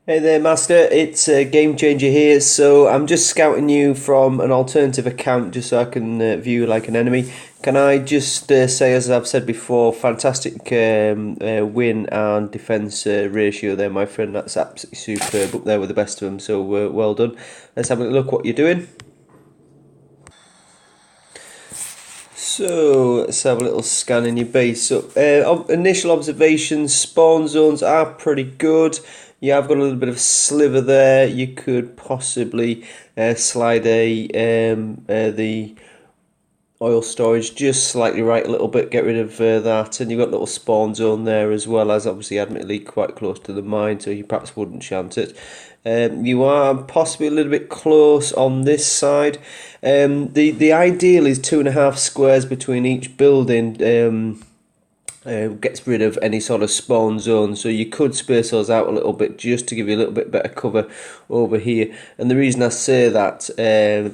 Hey there, Master. It's Game Changer here. So I'm just scouting you from an alternative account just so I can view like an enemy. Can I just say, as I've said before, fantastic win and defense ratio there, my friend. That's absolutely superb up there with the best of them. So well done. Let's have a look what you're doing. So let's have a little scan in your base. So initial observations, spawn zones are pretty good. Yeah, I've got a little bit of sliver there. You could possibly slide the oil storage just slightly right a little bit, get rid of that, and you've got a little spawn zone there as well, as obviously admittedly quite close to the mine, so you perhaps wouldn't chance it. You are possibly a little bit close on this side. The ideal is 2.5 squares between each building. Gets rid of any sort of spawn zone, so you could space those out a little bit just to give you a little bit better cover over here. And the reason I say that,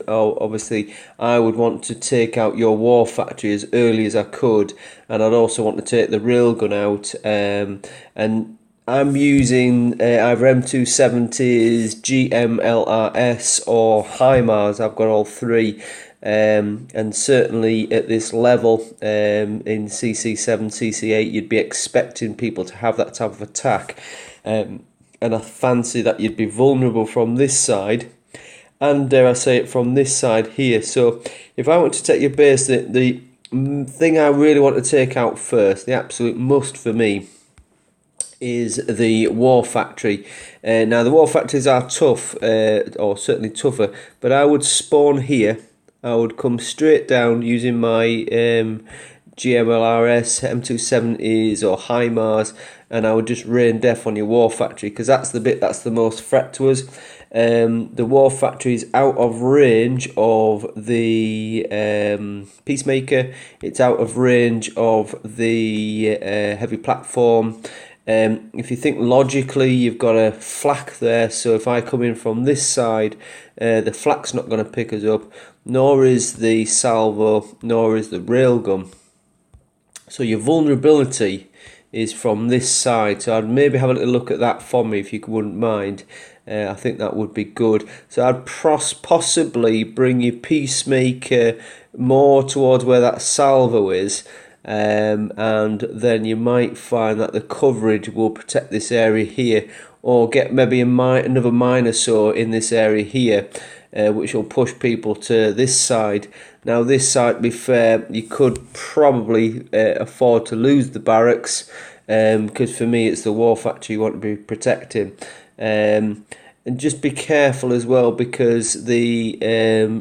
obviously I would want to take out your war factory as early as I could, and I'd also want to take the railgun out, and I'm using either M270s, GMLRS or HIMARS. I've got all three. And certainly at this level in CC7, CC8, you'd be expecting people to have that type of attack. And I fancy that you'd be vulnerable from this side, and dare I say it, from this side here. So if I want to take your base, the thing I really want to take out first, the absolute must for me, is the war factory. Now the war factories are tough, or certainly tougher, but I would spawn here. I would come straight down using my GMLRS, M270s or HIMARS, and I would just rain death on your war factory, because that's the bit that's the most threat to us. The war factory is out of range of the Peacemaker. It's out of range of the heavy platform. If you think logically, you've got a flak there, so if I come in from this side, the flak's not going to pick us up, nor is the salvo, nor is the railgun. So your vulnerability is from this side, so I'd maybe have a little look at that for me if you wouldn't mind. I think that would be good. So I'd possibly bring your Peacemaker more towards where that salvo is, and then you might find that the coverage will protect this area here, or get maybe another mine or so in this area here, which will push people to this side. Now this side, to be fair, you could probably afford to lose the barracks, because for me it's the war factory you want to be protecting. And just be careful as well, because the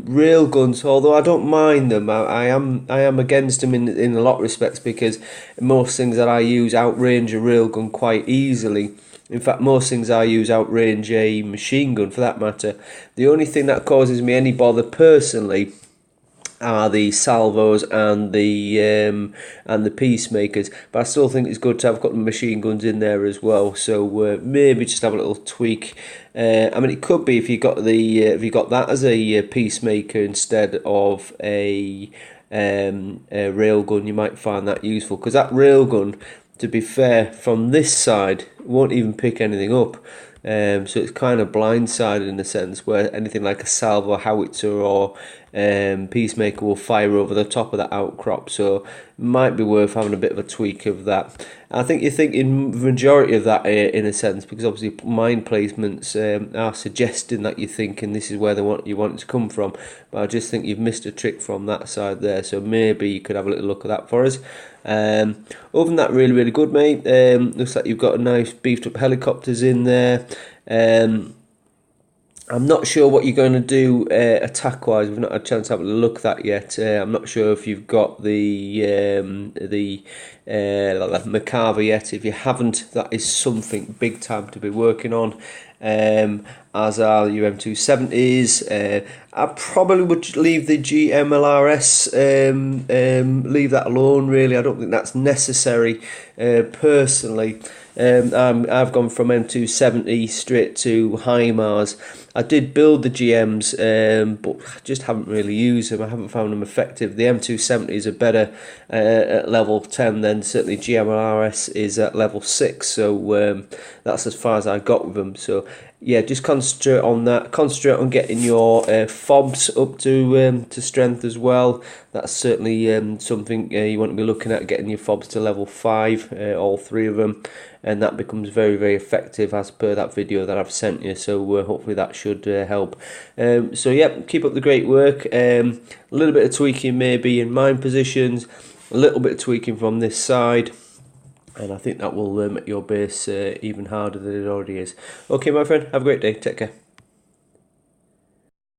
rail guns, although I don't mind them, I am against them in a lot of respects, because most things that I use outrange a rail gun quite easily. In fact, most things I use outrange a machine gun for that matter. The only thing that causes me any bother personally are the salvos and the peacemakers, but I still think it's good to have got the machine guns in there as well. So maybe just have a little tweak. I mean, it could be if you got that as a peacemaker instead of a railgun, you might find that useful, because that railgun, to be fair, from this side won't even pick anything up. So it's kind of blindsided in a sense, where anything like a salvo, howitzer or Peacemaker will fire over the top of that outcrop. So it might be worth having a bit of a tweak of that. I think you're thinking the majority of that in a sense, because obviously mine placements are suggesting that you're thinking this is where you want it to come from. But I just think you've missed a trick from that side there. So maybe you could have a little look at that for us. Other than that, really, really good, mate. Looks like you've got a nice beefed up helicopters in there. I'm not sure what you're going to do attack-wise. We've not had a chance to have a look at that yet. I'm not sure if you've got the Merkava yet. If you haven't, that is something big time to be working on. As are your M270s. I probably would leave the GMLRS, leave that alone really. I don't think that's necessary personally. I've gone from M270 straight to HIMARS. I did build the GMs, but I just haven't really used them. I haven't found them effective. The M270s are better at level 10 than certainly GMRS is at level 6. So that's as far as I got with them. So yeah, just concentrate on that. Concentrate on getting your fobs up to strength as well. That's certainly something you want to be looking at, getting your fobs to level 5, all 3 of them, and that becomes very, very effective as per that video that I've sent you. So hopefully that should help. So yeah, keep up the great work. A little bit of tweaking maybe in mine positions, a little bit of tweaking from this side, and I think that will make your base even harder than it already is. Okay, my friend, have a great day. Take care.